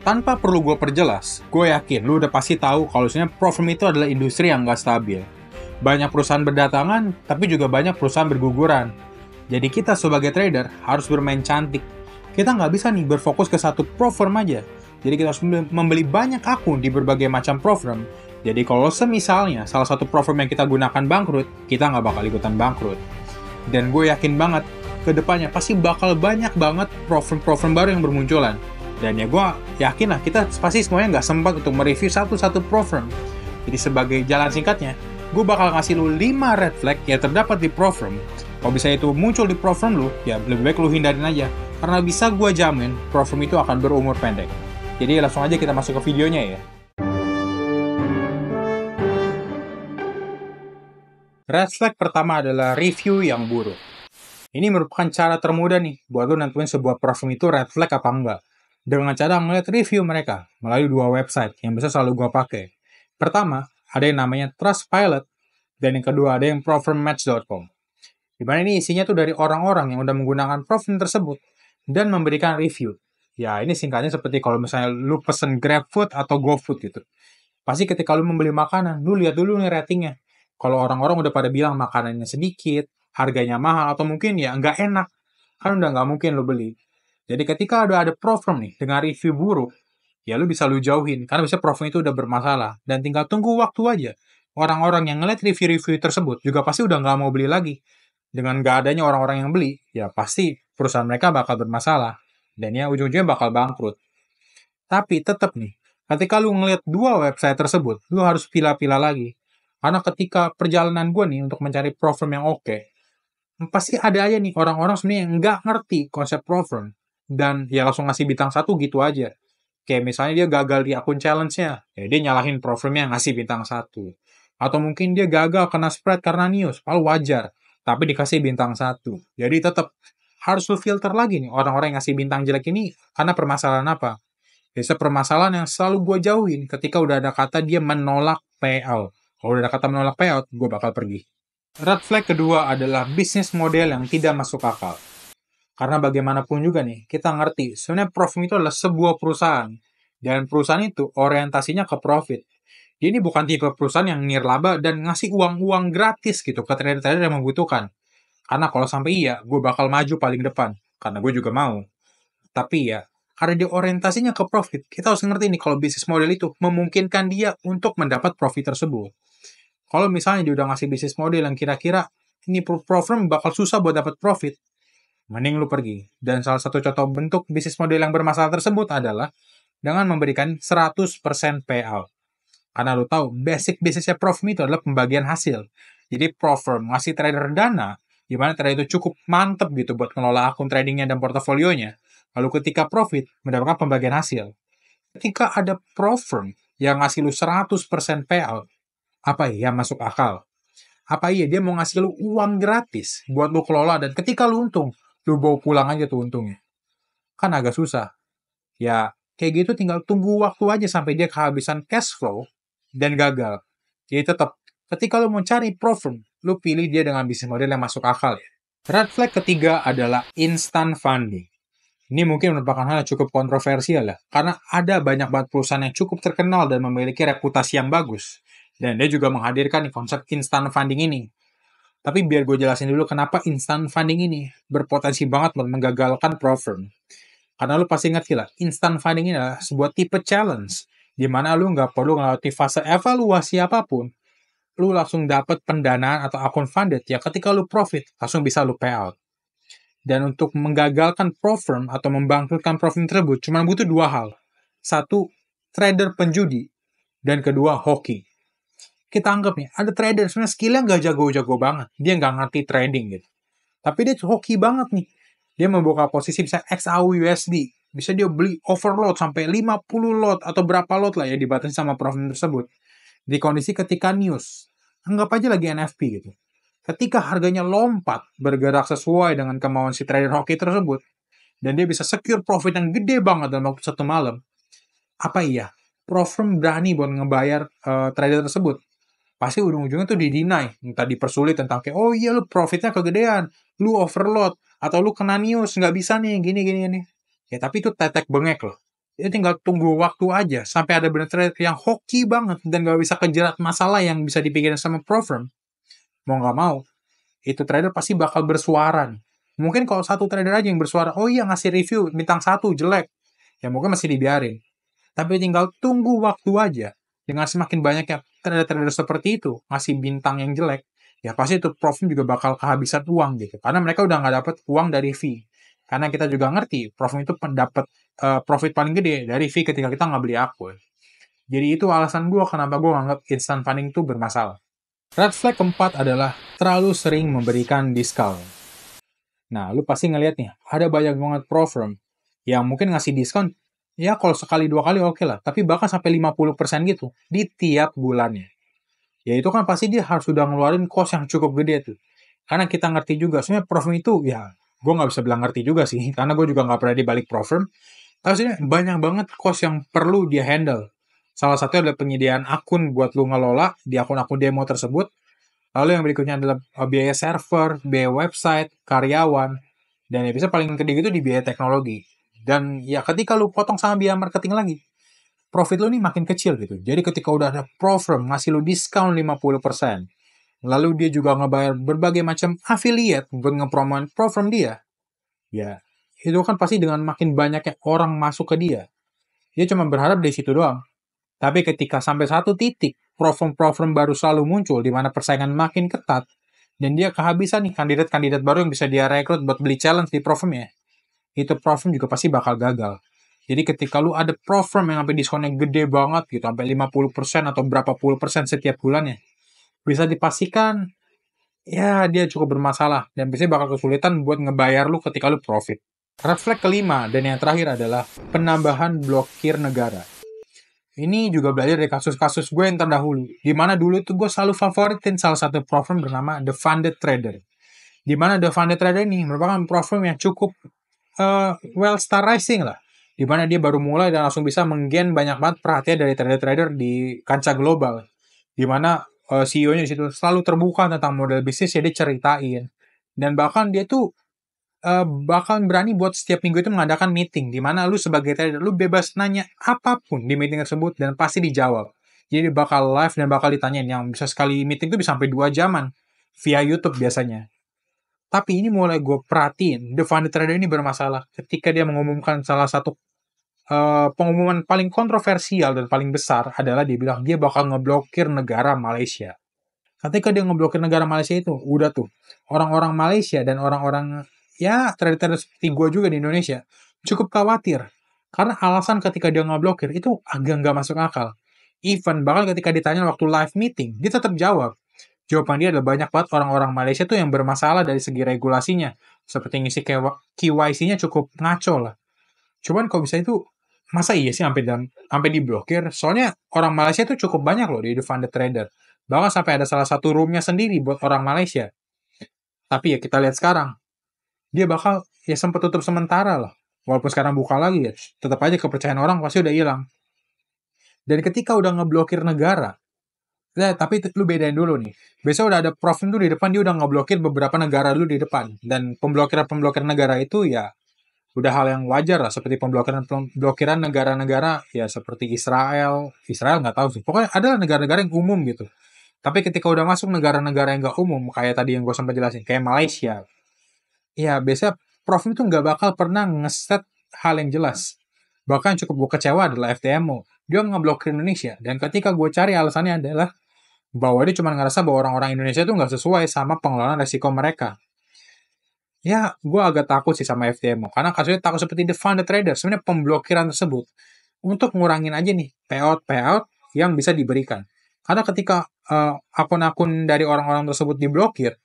Tanpa perlu gue perjelas, gue yakin lu udah pasti tahu kalau sebenarnya prop firm itu adalah industri yang nggak stabil. Banyak perusahaan berdatangan, tapi juga banyak perusahaan berguguran. Jadi kita sebagai trader harus bermain cantik. Kita nggak bisa nih berfokus ke satu prop firm aja. Jadi kita harus membeli banyak akun di berbagai macam prop firm. Jadi kalau semisalnya salah satu prop firm yang kita gunakan bangkrut, kita nggak bakal ikutan bangkrut. Dan gue yakin banget, kedepannya pasti bakal banyak banget prop firm baru yang bermunculan. Dan ya gue yakin lah, kita pasti semuanya nggak sempat untuk mereview satu-satu prop firm. Jadi sebagai jalan singkatnya, gue bakal ngasih lu 5 red flag yang terdapat di prop firm. Kalau bisa itu muncul di prop firm lu, ya lebih baik lu hindarin aja. Karena bisa gue jamin, prop firm itu akan berumur pendek. Jadi langsung aja kita masuk ke videonya ya. Red flag pertama adalah review yang buruk. Ini merupakan cara termudah nih buat lu nentuin sebuah prop firm itu red flag apa enggak. Dengan cara melihat review mereka melalui 2 website yang bisa selalu gue pakai. Pertama, ada yang namanya Trustpilot, dan yang kedua ada yang propfirmmatch.com. Dimana ini isinya tuh dari orang-orang yang udah menggunakan prop firm tersebut dan memberikan review. Ya, ini singkatnya seperti kalau misalnya lu pesen GrabFood atau GoFood gitu. Pasti ketika lu membeli makanan, lu lihat dulu nih ratingnya. Kalau orang-orang udah pada bilang makanannya sedikit, harganya mahal, atau mungkin ya nggak enak, kan udah nggak mungkin lu beli. Jadi ketika ada prop firm nih dengan review buruk, ya lu bisa lu jauhin, karena bisa prop firm itu udah bermasalah, dan tinggal tunggu waktu aja. Orang-orang yang ngeliat review-review tersebut juga pasti udah nggak mau beli lagi. Dengan nggak adanya orang-orang yang beli, ya pasti perusahaan mereka bakal bermasalah, dan ya ujung-ujungnya bakal bangkrut. Tapi tetap nih, ketika lu ngeliat 2 website tersebut, lu harus pilih-pilih lagi. Karena ketika perjalanan gue nih untuk mencari prop firm yang oke, pasti ada aja nih orang-orang sebenarnya yang nggak ngerti konsep prop firm. Dan ya langsung ngasih bintang 1 gitu aja. Kayak misalnya dia gagal di akun challenge-nya, ya dia nyalahin prop firm-nya ngasih bintang 1. Atau mungkin dia gagal kena spread karena news, paling wajar, tapi dikasih bintang 1. Jadi tetap harus lu filter lagi nih orang-orang yang ngasih bintang jelek ini karena permasalahan apa. Biasa permasalahan yang selalu gue jauhin ketika udah ada kata dia menolak payout. Kalau udah ada kata menolak payout, gue bakal pergi. Red flag kedua adalah bisnis model yang tidak masuk akal. Karena bagaimanapun juga nih, kita ngerti, sebenarnya prop firm itu adalah sebuah perusahaan. Dan perusahaan itu orientasinya ke profit. Dia ini bukan tipe perusahaan yang nirlaba dan ngasih uang-uang gratis gitu ke trader-trader yang membutuhkan. Karena kalau sampai iya, gue bakal maju paling depan. Karena gue juga mau. Tapi ya, karena dia orientasinya ke profit, kita harus ngerti nih kalau bisnis model itu memungkinkan dia untuk mendapat profit tersebut. Kalau misalnya dia udah ngasih bisnis model yang kira-kira ini prop firm bakal susah buat dapat profit, mending lu pergi. Dan salah satu contoh bentuk bisnis model yang bermasalah tersebut adalah dengan memberikan 100% payout. Karena lu tahu, basic bisnisnya prop firm itu adalah pembagian hasil. Jadi prop firm ngasih trader dana, di mana trader itu cukup mantep gitu buat ngelola akun tradingnya dan portofolionya. Lalu ketika profit, mendapatkan pembagian hasil. Ketika ada prop firm yang ngasih lu 100% payout, apa iya masuk akal? Apa iya dia mau ngasih lu uang gratis buat lu kelola dan ketika lu untung, lu bawa pulang aja tuh untungnya? Kan agak susah. Ya, kayak gitu tinggal tunggu waktu aja sampai dia kehabisan cash flow dan gagal. Jadi tetap, ketika lu mau cari prop firm, lu pilih dia dengan bisnis model yang masuk akal ya. Red flag ketiga adalah instant funding. Ini mungkin merupakan hal yang cukup kontroversial ya, karena ada banyak banget perusahaan yang cukup terkenal dan memiliki reputasi yang bagus. Dan dia juga menghadirkan konsep instant funding ini. Tapi biar gue jelasin dulu kenapa instant funding ini berpotensi banget buat menggagalkan prop firm. Karena lu pasti ngerti lah, instant funding ini adalah sebuah tipe challenge, di mana lu nggak perlu melewati fase evaluasi apapun, lu langsung dapat pendanaan atau akun funded ya ketika lu profit, langsung bisa lu payout. Dan untuk menggagalkan prop firm atau membangkrutkan prop firm tersebut, cuma butuh 2 hal. 1, trader penjudi. Dan kedua, hoki. Kita anggap nih, ada trader sebenarnya skillnya nggak jago-jago banget. Dia nggak ngerti trading gitu. Tapi dia hoki banget nih. Dia membuka posisi bisa XAUUSD. Bisa dia beli overload sampai 50 lot atau berapa lot lah ya dibatasi sama prop firm tersebut. Di kondisi ketika news. Anggap aja lagi NFP gitu. Ketika harganya lompat, bergerak sesuai dengan kemauan si trader hoki tersebut, dan dia bisa secure profit yang gede banget dalam waktu 1 malam, apa iya? Prop firm berani buat ngebayar trader tersebut? Pasti ujung-ujungnya tuh di-deny. Entah dipersulit tentang kayak, oh iya lu profitnya kegedean, lu overload, atau lu kena news, nggak bisa nih, gini. Ya tapi itu tetek bengek loh. dia tinggal tunggu waktu aja sampai ada bener trader yang hoki banget dan gak bisa kejerat masalah yang bisa dipikirin sama pro firm. Mau gak mau, itu trader pasti bakal bersuara nih. Mungkin kalau satu trader aja yang bersuara, oh iya ngasih review bintang 1 jelek, ya mungkin masih dibiarin. Tapi tinggal tunggu waktu aja. Dengan semakin banyaknya trader-trader seperti itu ngasih bintang yang jelek, ya pasti itu pro firm juga bakal kehabisan uang gitu. Karena mereka udah nggak dapet uang dari fee. Karena kita juga ngerti, pro firm itu dapat profit paling gede dari fee ketika kita nggak beli akun. Jadi itu alasan gue kenapa gue nganggap instant funding itu bermasalah. Red flag keempat adalah terlalu sering memberikan diskon. Nah, lu pasti ngeliat nih, ada banyak banget pro firm yang mungkin ngasih diskon, ya kalau sekali dua kali oke lah, tapi bahkan sampai 50% gitu di tiap bulannya. Ya itu kan pasti dia harus sudah ngeluarin cost yang cukup gede tuh. Karena kita ngerti juga, sebenarnya pro firm itu, ya gue nggak bisa bilang ngerti juga sih, karena gue juga nggak pernah di balik pro firm. Tapi sebenarnya banyak banget cost yang perlu dia handle. Salah satunya adalah penyediaan akun buat lu ngelola di akun-akun demo tersebut. Lalu yang berikutnya adalah biaya server, biaya website, karyawan, dan ya bisa paling gede itu di biaya teknologi. Dan ya ketika lu potong sama biaya marketing lagi, profit lu nih makin kecil gitu. Jadi ketika udah ada pro firm ngasih lu diskon 50%, lalu dia juga ngebayar berbagai macam affiliate buat ngepromoin pro firm dia, ya itu kan pasti dengan makin banyaknya orang masuk ke dia. Dia cuma berharap di situ doang. Tapi ketika sampai satu titik, pro firm baru selalu muncul di mana persaingan makin ketat, dan dia kehabisan nih kandidat-kandidat baru yang bisa dia rekrut buat beli challenge di pro firm ya, itu pro firm juga pasti bakal gagal. Jadi ketika lu ada pro firm yang sampai diskonnya gede banget gitu, sampai 50% atau berapa puluh persen setiap bulannya, bisa dipastikan ya dia cukup bermasalah dan biasanya bakal kesulitan buat ngebayar lu ketika lu profit. Red flag kelima dan yang terakhir adalah penambahan blokir negara. Ini juga belajar dari kasus-kasus gue yang terdahulu. Di mana dulu itu gue selalu favoritin salah satu pro firm bernama The Funded Trader. Di mana The Funded Trader ini merupakan pro firm yang cukup well star rising lah. Di mana dia baru mulai dan langsung bisa menggain banyak banget perhatian dari trader-trader di kancah global. Di mana CEO-nya di situ selalu terbuka tentang model bisnis, jadi ceritain. Dan bahkan dia tuh bakal berani buat setiap minggu itu mengadakan meeting di mana lu sebagai trader lu bebas nanya apapun di meeting tersebut dan pasti dijawab. Jadi bakal live dan bakal ditanyain yang bisa sekali meeting itu bisa sampai 2 jaman via YouTube biasanya. Tapi ini mulai gue perhatiin, The Funded Trader ini bermasalah ketika dia mengumumkan salah satu pengumuman paling kontroversial dan paling besar adalah dia bilang dia bakal ngeblokir negara Malaysia. Ketika dia ngeblokir negara Malaysia itu, udah tuh orang-orang Malaysia dan orang-orang ya trader-trader seperti gue juga di Indonesia cukup khawatir karena alasan ketika dia ngeblokir itu agak nggak masuk akal. Even bahkan ketika ditanya waktu live meeting, dia tetap jawab. Jawaban dia adalah banyak banget orang-orang Malaysia tuh yang bermasalah dari segi regulasinya. Seperti ngisi KYC-nya cukup ngaco lah. Cuman kalau bisa itu, masa iya sih sampai diblokir? Soalnya orang Malaysia itu cukup banyak loh di The Funded Trader. Bahkan sampai ada salah satu roomnya sendiri buat orang Malaysia. Tapi ya kita lihat sekarang, dia bakal ya sempat tutup sementara lah. Walaupun sekarang buka lagi ya, tetap aja kepercayaan orang pasti udah hilang. Dan ketika udah ngeblokir negara, ya, tapi lu bedain dulu nih. Biasanya udah ada prof tuh di depan, dia udah ngeblokir beberapa negara dulu di depan. Dan pemblokiran negara itu ya udah hal yang wajar lah. Seperti pemblokiran negara-negara ya seperti Israel. Israel nggak tahu sih. Pokoknya adalah negara-negara yang umum gitu. Tapi ketika udah masuk negara-negara yang nggak umum, kayak tadi yang gue sempat jelasin, kayak Malaysia, ya biasanya prof itu nggak bakal pernah ngeset hal yang jelas. Bahkan cukup gue kecewa adalah FTMO. Dia ngeblokir Indonesia. Dan ketika gue cari alasannya adalah bahwa dia cuma ngerasa bahwa orang-orang Indonesia itu nggak sesuai sama pengelolaan resiko mereka. Ya, gue agak takut sih sama FTMO. Karena kasusnya takut seperti The Funded Trader. Sebenarnya pemblokiran tersebut untuk ngurangin aja nih payout yang bisa diberikan. Karena ketika akun-akun dari orang-orang tersebut diblokir,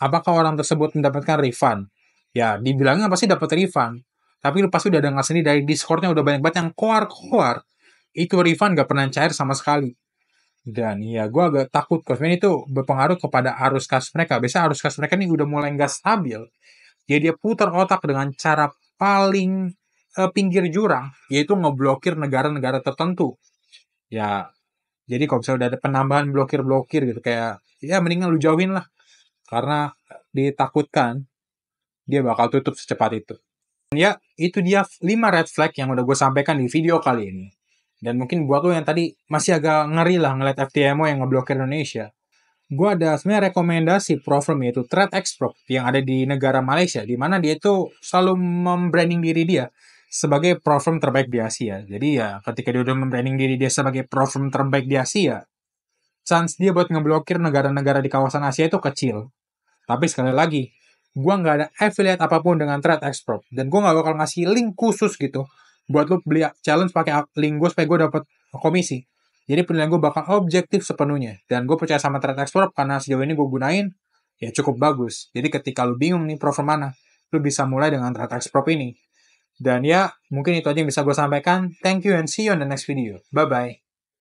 apakah orang tersebut mendapatkan refund? Ya, dibilangnya pasti dapat refund. Tapi lu pasti udah dengar sendiri dari Discord-nya udah banyak banget yang koar-koar. Itu refund gak pernah cair sama sekali. Dan ya gue agak takut karena itu berpengaruh kepada arus kas mereka. Biasanya arus kas mereka ini udah mulai nggak stabil. Jadi dia putar otak dengan cara paling pinggir jurang, yaitu ngeblokir negara-negara tertentu. Ya, jadi kalau misalnya udah ada penambahan blokir-blokir gitu, kayak ya mendingan lu jauhin lah. Karena ditakutkan dia bakal tutup secepat itu. Ya, itu dia 5 red flag yang udah gue sampaikan di video kali ini. Dan mungkin buat lo yang tadi masih agak ngeri lah ngeliat FTMO yang ngeblokir Indonesia, gue ada sebenarnya rekomendasi platform yaitu ThreadXpert yang ada di negara Malaysia, di mana dia itu selalu membranding diri dia sebagai platform terbaik di Asia. Jadi ya ketika dia udah membranding diri dia sebagai platform terbaik di Asia, chance dia buat ngeblokir negara-negara di kawasan Asia itu kecil. Tapi sekali lagi, gue nggak ada affiliate apapun dengan ThreadXpert, dan gue nggak bakal ngasih link khusus gitu buat lo beli challenge pakai link gue supaya gue dapet komisi. Jadi penilaian gue bakal objektif sepenuhnya, dan gue percaya sama ThreadXpert karena sejauh ini gue gunain ya cukup bagus. Jadi ketika lo bingung nih platform mana, lo bisa mulai dengan ThreadXpert ini. Dan ya, mungkin itu aja yang bisa gue sampaikan. Thank you and see you on the next video. Bye-bye.